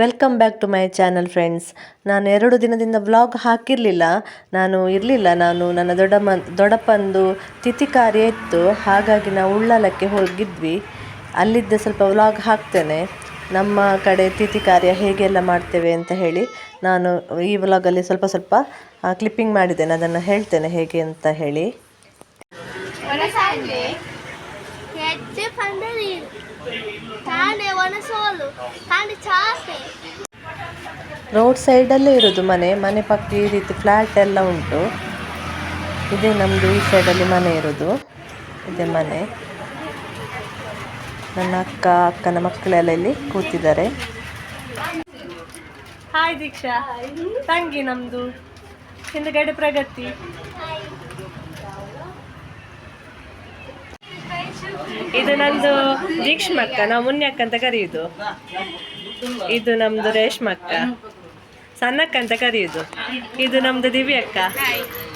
Welcome back to my channel friends. ನಾನು 2 ದಿನದಿಂದ vlog ಹಾಕಿರಲಿಲ್ಲ. ನಾನು ನನ್ನ ದೊಡ್ಡಪ್ಪಂದು ತಿಥಿ ಕಾರ್ಯ ಇತ್ತು, ಹಾಗಾಗಿ ನಾವು ಉಳ್ಳಾಲಕ್ಕೆ ಹೋಗಿದ್ವಿ. ಅಲ್ಲಿದ್ದ ಸ್ವಲ್ಪ ವ್ಲಾಗ್ ಹಾಕ್ತೇನೆ. ನಮ್ಮ ಕಡೆ ತಿಥಿ ಕಾರ್ಯ ಹೇಗೆಲ್ಲ ಮಾಡ್ತೇವೆ ಅಂತ ಹೇಳಿ ನಾನು ಈ ವ್ಲಾಗಲ್ಲಿ ಸ್ವಲ್ಪ ಕ್ಲಿಪ್ಪಿಂಗ್ ಮಾಡಿದ್ದೇನೆ, ಅದನ್ನು ಹೇಳ್ತೇನೆ ಹೇಗೆ ಅಂತ ಹೇಳಿ. ರೋಡ್ ಸೈಡಲ್ಲೇ ಇರೋದು ಮನೆ ಪಕ್ಕ ಈ ರೀತಿ ಫ್ಲ್ಯಾಟ್ ಎಲ್ಲ ಉಂಟು. ಇದೇ ನಮ್ಮದು ಈ ಸೈಡಲ್ಲಿ ಮನೆ ಇರೋದು, ಇದೇ ಮನೆ. ನನ್ನ ಅಕ್ಕನ ಮಕ್ಕಳೆಲ್ಲ ಇಲ್ಲಿ ಕೂತಿದ್ದಾರೆ. ಹಾಯ್ ದೀಕ್ಷಾ, ತಂಗಿ ನಮ್ಮದು ಹಿಂದಗಡೆ ಪ್ರಗತಿ. ಇದು ನಮ್ದು ದೀಕ್ಷಮಕ್ಕ, ನಾವು ಮುನ್ಯಕ್ಕ ಅಂತ ಕರೆಯುದು. ಇದು ನಮ್ದು ರೇಷ್ಮಕ್ಕ, ಸಣ್ಣಕ್ಕ ಅಂತ ಕರೆಯುದು. ಇದು ನಮ್ದು ದಿವ್ಯಕ್ಕ,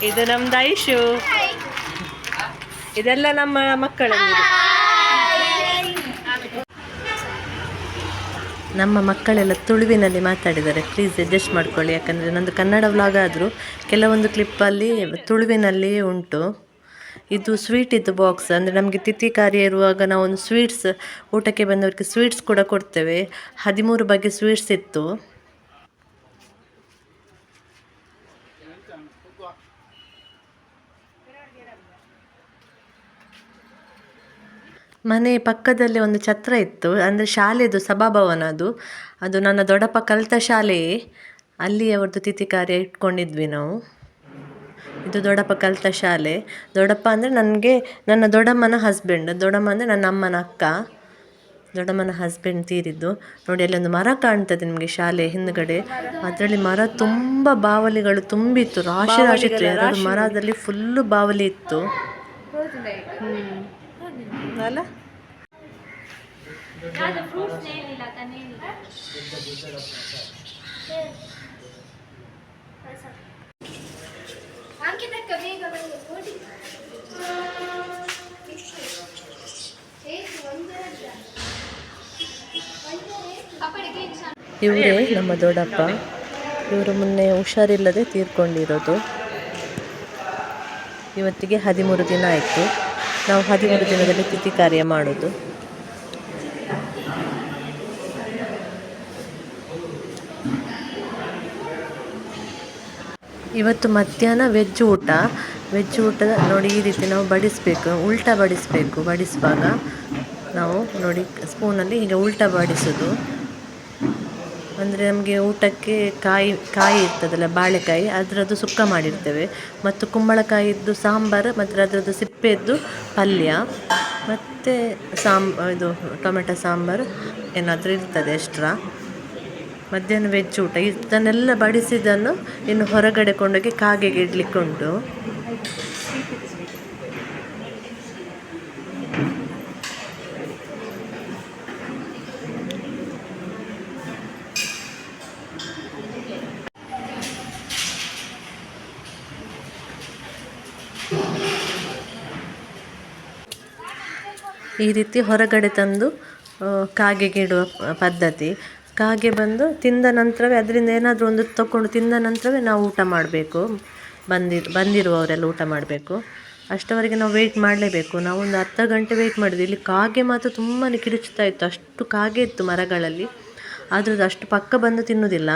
ಇದು ನಮ್ದು ಐಶು. ಇದೆಲ್ಲ ನಮ್ಮ ಮಕ್ಕಳು. ನಮ್ಮ ಮಕ್ಕಳೆಲ್ಲ ತುಳುವಿನಲ್ಲಿ ಮಾತಾಡಿದ್ದಾರೆ, ಪ್ಲೀಸ್ ಅಡ್ಜಸ್ಟ್ ಮಾಡ್ಕೊಳ್ಳಿ. ಯಾಕಂದರೆ ನಂದು ಕನ್ನಡ ವ್ಲಾಗ್ ಆದರೂ ಕೆಲವೊಂದು ಕ್ಲಿಪ್ಪಲ್ಲಿ ತುಳುವಿನಲ್ಲಿ ಉಂಟು. ಇದು ಸ್ವೀಟ್ ಇದ್ದು ಬಾಕ್ಸ್, ಅಂದರೆ ನಮಗೆ ತಿಥಿ ಕಾರ್ಯ ಇರುವಾಗ ನಾವು ಒಂದು ಸ್ವೀಟ್ಸ್, ಊಟಕ್ಕೆ ಬಂದವರಿಗೆ ಸ್ವೀಟ್ಸ್ ಕೂಡ ಕೊಡ್ತೇವೆ. 13 ಬಗೆ ಸ್ವೀಟ್ಸ್ ಇತ್ತು. ಮನೆ ಪಕ್ಕದಲ್ಲೇ ಒಂದು ಛತ್ರ ಇತ್ತು, ಅಂದರೆ ಶಾಲೆದು ಸಭಾಭವನ ಅದು ನನ್ನ ದೊಡ್ಡಪ್ಪ ಕಲಿತ ಶಾಲೆಯೇ. ಅಲ್ಲಿ ಅವ್ರದ್ದು ತಿಥಿ ಕಾರ್ಯ ಇಟ್ಕೊಂಡಿದ್ವಿ ನಾವು. ಇದು ದೊಡ್ಡಪ್ಪ ಕಲಿತ ಶಾಲೆ. ದೊಡ್ಡಪ್ಪ ಅಂದರೆ ನನ್ನ ದೊಡ್ಡಮ್ಮನ ಹಸ್ಬೆಂಡ್. ದೊಡ್ಡಮ್ಮ ಅಂದರೆ ನನ್ನ ಅಮ್ಮನ ಅಕ್ಕ. ದೊಡ್ಡಮ್ಮನ ಹಸ್ಬೆಂಡ್ ತೀರಿದ್ದು. ನೋಡಿ, ಅಲ್ಲಿ ಒಂದು ಮರ ಕಾಣ್ತದೆ ನಿಮಗೆ ಶಾಲೆ ಹಿಂದ್ಗಡೆ. ಅದರಲ್ಲಿ ಮರ ತುಂಬ ಬಾವಲಿಗಳು ತುಂಬಿತ್ತು, ರಾಶಿ ಇತ್ತು. 2 ಮರದಲ್ಲಿ ಫುಲ್ಲು ಬಾವಲಿ ಇತ್ತು ಅಲ್ಲ. ಇವರೇ ನಮ್ಮ ದೊಡ್ಡಪ್ಪ. ಇವರು ಮೊನ್ನೆ ಹುಷಾರಿಲ್ಲದೆ ತೀರ್ಕೊಂಡಿರೋದು. ಇವತ್ತಿಗೆ 13 ದಿನ ಆಯಿತು. ನಾವು 13 ದಿನದಲ್ಲಿ ತಿಥಿ ಕಾರ್ಯ ಮಾಡೋದು. ಇವತ್ತು ಮಧ್ಯಾಹ್ನ ವೆಜ್ ಊಟ ನೋಡಿ, ಈ ರೀತಿ ನಾವು ಬಡಿಸಬೇಕು, ಉಲ್ಟಾ ಬಡಿಸಬೇಕು. ಬಡಿಸುವಾಗ ನಾವು ನೋಡಿ ಸ್ಪೂನಲ್ಲಿ ಹೀಗೆ ಉಲ್ಟಾ ಬಡಿಸೋದು. ಅಂದರೆ ನಮಗೆ ಊಟಕ್ಕೆ ಕಾಯಿ ಇರ್ತದಲ್ಲ, ಬಾಳೆಕಾಯಿ, ಅದರದ್ದು ಸುಕ್ಕ ಮಾಡಿರ್ತೇವೆ. ಮತ್ತು ಕುಂಬಳಕಾಯಿದ್ದು ಸಾಂಬಾರು, ಮತ್ತು ಅದರದ್ದು ಸಿಪ್ಪೆದ್ದು ಪಲ್ಯ, ಮತ್ತು ಇದು ಟೊಮೆಟೊ ಸಾಂಬಾರು ಏನಾದರೂ ಇರ್ತದೆ ಎಕ್ಸ್ಟ್ರಾ. ಮಧ್ಯಾಹ್ನ ವೆಜ್ ಊಟ. ಇದನ್ನೆಲ್ಲ ಬಡಿಸಿದ್ದನ್ನು ಇನ್ನು ಹೊರಗಡೆ ಕೊಂಡೋಗಿ ಕಾಗೆಗೆ ಇಡ್ಲಿಕ್ಕೆ ಉಂಟು. ಈ ರೀತಿ ಹೊರಗಡೆ ತಂದು ಕಾಗೆಗೆ ಇಡುವ ಪದ್ಧತಿ. ಕಾಗೆ ಬಂದು ತಿಂದ ನಂತರವೇ, ಅದರಿಂದ ಏನಾದರೂ ಒಂದು ತಗೊಂಡು ತಿಂದ ನಂತರವೇ ನಾವು ಊಟ ಮಾಡಬೇಕು. ಬಂದಿರುವವರೆಲ್ಲ ಊಟ ಮಾಡಬೇಕು. ಅಷ್ಟವರೆಗೆ ನಾವು ವೆಯ್ಟ್ ಮಾಡಲೇಬೇಕು. ನಾವು ಒಂದು ಅರ್ಧ ಗಂಟೆ ವೆಯ್ಟ್ ಮಾಡಿದ್ವಿ. ಇಲ್ಲಿ ಕಾಗೆ ಮಾತ್ರ ತುಂಬಾ ಕಿರುಚ್ತಾ ಇತ್ತು, ಅಷ್ಟು ಕಾಗೆ ಇತ್ತು ಮರಗಳಲ್ಲಿ. ಆದರೂ ಅಷ್ಟು ಪಕ್ಕ ಬಂದು ತಿನ್ನೋದಿಲ್ಲ.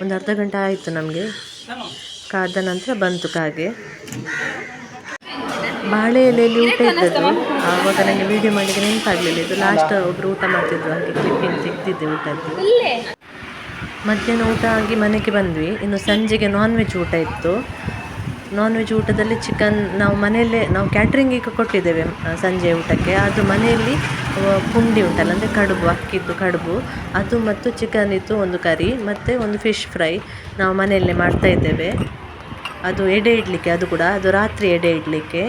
ಒಂದು ಅರ್ಧ ಗಂಟೆ ಆಯಿತು ನಮಗೆ. ಕಾದ ನಂತರ ಬಂತು ಕಾಗೆ. ಬಾಳೆ ಎಲೆಯಲ್ಲಿ ಊಟ ಇದ್ದದ್ದು. ಆವಾಗ ನನಗೆ ವೀಡಿಯೋ ಮಾಡಲಿಕ್ಕೆ ನೆನಪಾಗಲಿಲ್ಲ. ಇದು ಲಾಸ್ಟ್ ಒಬ್ಬರು ಊಟ ಮಾಡ್ತಿದ್ರು, ಹಾಗೆ ಕ್ಲಿಪ್ಪಿಂಗ್ ತೆಗೆದಿದ್ದೆ ಊಟದ್ದು. ಮಧ್ಯಾಹ್ನ ಊಟ ಆಗಿ ಮನೆಗೆ ಬಂದ್ವಿ. ಇನ್ನು ಸಂಜೆಗೆ ನಾನ್ ವೆಜ್ ಊಟ ಇತ್ತು. ನಾನ್ ವೆಜ್ ಊಟದಲ್ಲಿ ಚಿಕನ್ ನಾವು ಮನೆಯಲ್ಲೇ ಕ್ಯಾಟ್ರಿಂಗಿಗೆ ಕೊಟ್ಟಿದ್ದೇವೆ ಸಂಜೆ ಊಟಕ್ಕೆ. ಅದು ಮನೆಯಲ್ಲಿ ಪುಂಡಿ ಉಂಟಲ್ಲ, ಅಂದರೆ ಕಡುಬು, ಅಕ್ಕಿದ್ದು ಕಡುಬು, ಅದು ಮತ್ತು ಚಿಕನ್ ಇತ್ತು ಒಂದು ಕರಿ, ಮತ್ತು ಒಂದು ಫಿಶ್ ಫ್ರೈ ನಾವು ಮನೆಯಲ್ಲೇ ಮಾಡ್ತಾಯಿದ್ದೇವೆ. ಅದು ಎಡೆ ಇಡಲಿಕ್ಕೆ, ಅದು ರಾತ್ರಿ ಎಡೆ ಇಡಲಿಕ್ಕೆ.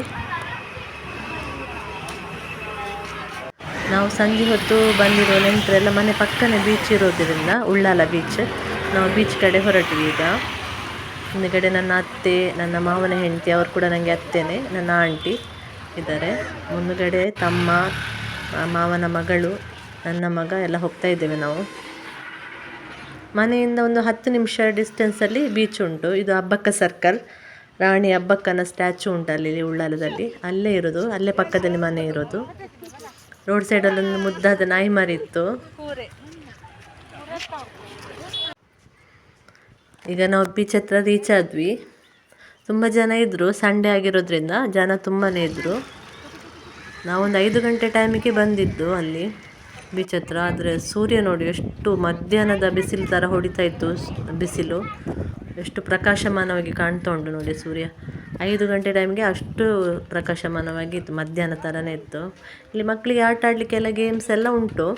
ನಾವು ಸಂಜೆ ಹೊತ್ತು ಬಂದಿರೋ ನೆಂಟರೆಲ್ಲ ಮನೆ ಪಕ್ಕನೇ ಬೀಚ್ ಇರೋದರಿಂದ, ಉಳ್ಳಾಲ ಬೀಚ್, ನಾವು ಬೀಚ್ ಕಡೆ ಹೊರಟ್ವಿ ಈಗ. ಹಿಂದುಗಡೆ ನನ್ನ ಅತ್ತೆ, ನನ್ನ ಮಾವನ ಹೆಂಡತಿ, ಅವರು ಕೂಡ ನನಗೆ ಅತ್ತೆನೇ, ನನ್ನ ಆಂಟಿ ಇದ್ದಾರೆ. ಮುಂದುಗಡೆ ತಮ್ಮ, ಮಾವನ ಮಗಳು, ನನ್ನ ಮಗ ಎಲ್ಲ ಹೋಗ್ತಾ ಇದ್ದೇವೆ ನಾವು. ಮನೆಯಿಂದ ಒಂದು 10 ನಿಮಿಷ ಡಿಸ್ಟೆನ್ಸಲ್ಲಿ ಬೀಚ್ ಉಂಟು. ಇದು ಅಬ್ಬಕ್ಕ ಸರ್ಕಲ್, ರಾಣಿ ಅಬ್ಬಕ್ಕನ ಸ್ಟ್ಯಾಚು ಉಂಟು ಅಲ್ಲಿ ಉಳ್ಳಾಲದಲ್ಲಿ, ಅಲ್ಲೇ ಇರೋದು, ಅಲ್ಲೇ ಪಕ್ಕದಲ್ಲಿ ಮನೆ ಇರೋದು. ರೋಡ್ ಸೈಡಲ್ಲೊಂದು ಮುದ್ದಾದ ನಾಯಿ ಮರಿ ಇತ್ತು. ಈಗ ನಾವು ಬೀಚ್ ಹತ್ರ ರೀಚ್ ಆದ್ವಿ. ತುಂಬ ಜನ ಇದ್ದರು, ಸಂಡೇ ಆಗಿರೋದ್ರಿಂದ ಜನ ತುಂಬಾ ಇದ್ದರು. ನಾವೊಂದು 5 ಗಂಟೆ ಟೈಮಿಗೆ ಬಂದಿದ್ದು ಅಲ್ಲಿ ಬೀಚ್ ಹತ್ರ. ಆದರೆ ಸೂರ್ಯ ನೋಡಿ ಎಷ್ಟು ಮಧ್ಯಾಹ್ನದ ಬಿಸಿಲು ಥರ ಹೊಡಿತಾ ಇತ್ತು. ಬಿಸಿಲು ಎಷ್ಟು ಪ್ರಕಾಶಮಾನವಾಗಿ ಕಾಣ್ತಾ ಉಂಟು ನೋಡಿ ಸೂರ್ಯ. 5 ಗಂಟೆ ಟೈಮ್ಗೆ ಅಷ್ಟು ಪ್ರಕಾಶಮಾನವಾಗಿ ಇತ್ತು, ಮಧ್ಯಾಹ್ನ ಥರನೇ ಇತ್ತು. ಇಲ್ಲಿ ಮಕ್ಕಳಿಗೆ ಆಟ ಆಡಲಿಕ್ಕೆಲ್ಲ ಗೇಮ್ಸ್ ಎಲ್ಲ ಉಂಟು.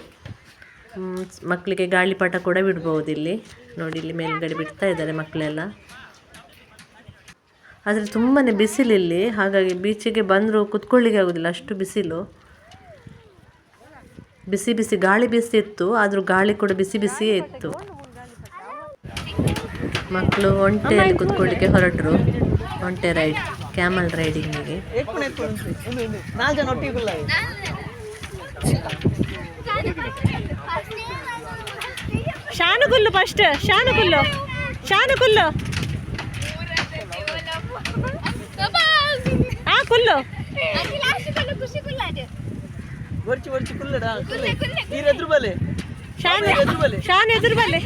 ಮಕ್ಕಳಿಗೆ ಗಾಳಿಪಟ ಕೂಡ ಬಿಡ್ಬೋದು ಇಲ್ಲಿ ನೋಡಿ. ಇಲ್ಲಿ ಮೇಲ್ಗಡೆ ಬಿಡ್ತಾ ಇದ್ದಾರೆ ಮಕ್ಕಳೆಲ್ಲ. ಆದರೆ ತುಂಬಾ ಬಿಸಿಲಿಲ್ಲಿ, ಹಾಗಾಗಿ ಬೀಚಿಗೆ ಬಂದರೂ ಕುತ್ಕೊಳ್ಳಿಕ್ಕೆ ಆಗೋದಿಲ್ಲ, ಅಷ್ಟು ಬಿಸಿಲು. ಬಿಸಿ ಬಿಸಿ ಗಾಳಿ ಬೀಸ್ತಿತ್ತು, ಆದರೂ ಗಾಳಿ ಕೂಡ ಬಿಸಿ ಬಿಸಿಯೇ ಇತ್ತು. ಮಕ್ಕಳು ಒಂಟೆಯಲ್ಲಿ ಕುತ್ಕೊಳ್ಳಿಕ್ಕೆ ಹೊರಟರು. ಒಂಟೆ ರೈಡ್, ಕ್ಯಾಮಲ್ ರೈಡಿಂಗಿಗೆ. ಶಾನುಗುಲ್ಲು ಫಸ್ಟ್, ಶಾನುಗುಲ್ಲು, ಶಾನುಗುಲ್ಲು, ಕುಲ್ಲು, ಶಾನ್ ಎದುರು ಬಲೆ.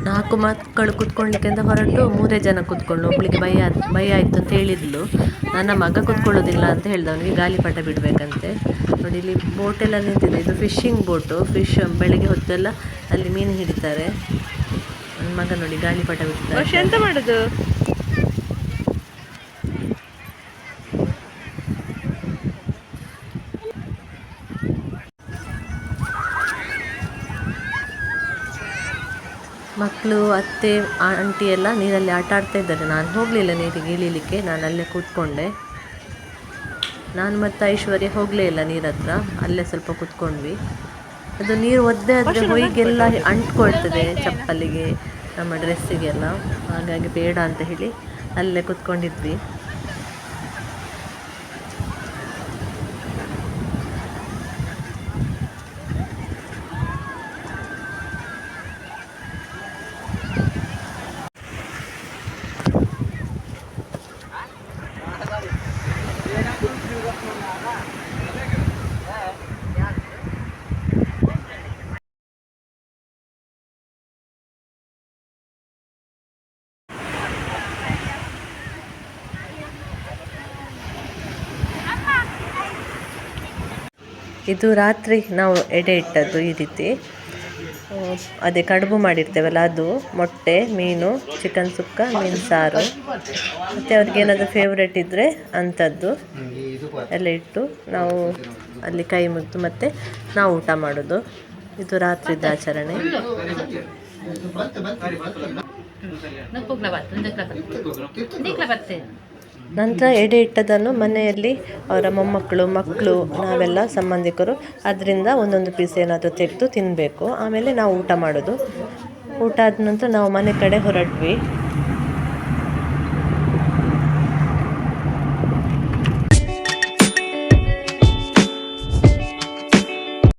ನಾಲ್ಕು ಮಕ್ಕಳು ಕುತ್ಕೊಳ್ಳಿಕ್ಕೆ ಅಂತ ಹೊರಟು 3 ಜನ ಕುತ್ಕೊಂಡು, ಒಬ್ಳಿಗೆ ಭಯ ಆಯಿತು ಅಂತ ಹೇಳಿದ್ಲು. ನನ್ನ ಮಗ ಕುತ್ಕೊಳ್ಳೋದಿಲ್ಲ ಅಂತ ಹೇಳ್ದ, ಅವನಿಗೆ ಗಾಳಿಪಟ ಬಿಡಬೇಕಂತೆ. ನೋಡಿ ಇಲ್ಲಿ ಬೋಟೆಲ್ಲ ನಿಂತಿದೆ. ಇದು ಫಿಶಿಂಗ್ ಬೋಟು. ಫಿಶ್ ಬೆಳಗ್ಗೆ ಹೊತ್ತೆಲ್ಲ ಅಲ್ಲಿ ಮೀನು ಹಿಡಿತಾರೆ. ನನ್ನ ಮಗ ನೋಡಿ ಗಾಳಿಪಟ ಬಿಡ್ತಾರೆ. ಎಂತ ಮಾಡೋದು? ಮಕ್ಕಳು, ಅತ್ತೆ, ಆಂಟಿ ಎಲ್ಲ ನೀರಲ್ಲಿ ಆಟ ಆಡ್ತಾ ಇದ್ದಾರೆ. ನಾನು ಹೋಗಲಿಲ್ಲ ನೀರಿಗೆ ಇಳಿಲಿಕ್ಕೆ, ನಾನು ಅಲ್ಲೇ ಕೂತ್ಕೊಂಡೆ. ನಾನು ಮತ್ತು ಐಶ್ವರ್ಯ ಹೋಗಲೇ ಇಲ್ಲ ನೀರ ಹತ್ರ, ಅಲ್ಲೇ ಸ್ವಲ್ಪ ಕೂತ್ಕೊಂಡ್ವಿ. ಅದು ನೀರು ಒದ್ದೆ ಆದರೆ ಹೊಯ್ಗೆಲ್ಲ ಅಂಟ್ಕೊಳ್ತದೆ, ಚಪ್ಪಲಿಗೆ, ನಮ್ಮ ಡ್ರೆಸ್ಸಿಗೆಲ್ಲ. ಹಾಗಾಗಿ ಬೇಡ ಅಂತ ಹೇಳಿ ಅಲ್ಲೇ ಕೂತ್ಕೊಂಡಿದ್ವಿ. ಇದು ರಾತ್ರಿ ನಾವು ಎಡೆ ಇಟ್ಟದ್ದು ಈ ರೀತಿ. ಅದೇ ಕಡುಬು ಮಾಡಿರ್ತೇವಲ್ಲ ಅದು, ಮೊಟ್ಟೆ, ಮೀನು, ಚಿಕನ್ ಸುಕ್ಕ, ಮೀನು ಸಾರು, ಮತ್ತು ಅವ್ರಿಗೆ ಏನಾದರೂ ಫೇವ್ರೇಟ್ ಇದ್ದರೆ ಅಂಥದ್ದು ಎಲ್ಲ ಇಟ್ಟು ನಾವು ಅಲ್ಲಿ ಕೈ ಮುಗಿದು ಮತ್ತು ನಾವು ಊಟ ಮಾಡೋದು. ಇದು ರಾತ್ರಿದ ಆಚರಣೆ. ನಂತರ ಎಡೆ ಇಟ್ಟದನ್ನು ಮನೆಯಲ್ಲಿ ಅವರ ಮೊಮ್ಮಕ್ಕಳು, ಮಕ್ಕಳು, ನಾವೆಲ್ಲ ಸಂಬಂಧಿಕರು ಅದರಿಂದ ಒಂದೊಂದು ಪೀಸ್ ಏನಾದರೂ ತೆಗೆದು ತಿನ್ನಬೇಕು. ಆಮೇಲೆ ನಾವು ಊಟ ಮಾಡೋದು. ಊಟ ಆದ ನಂತರ ನಾವು ಮನೆ ಕಡೆ ಹೊರಟ್ವಿ.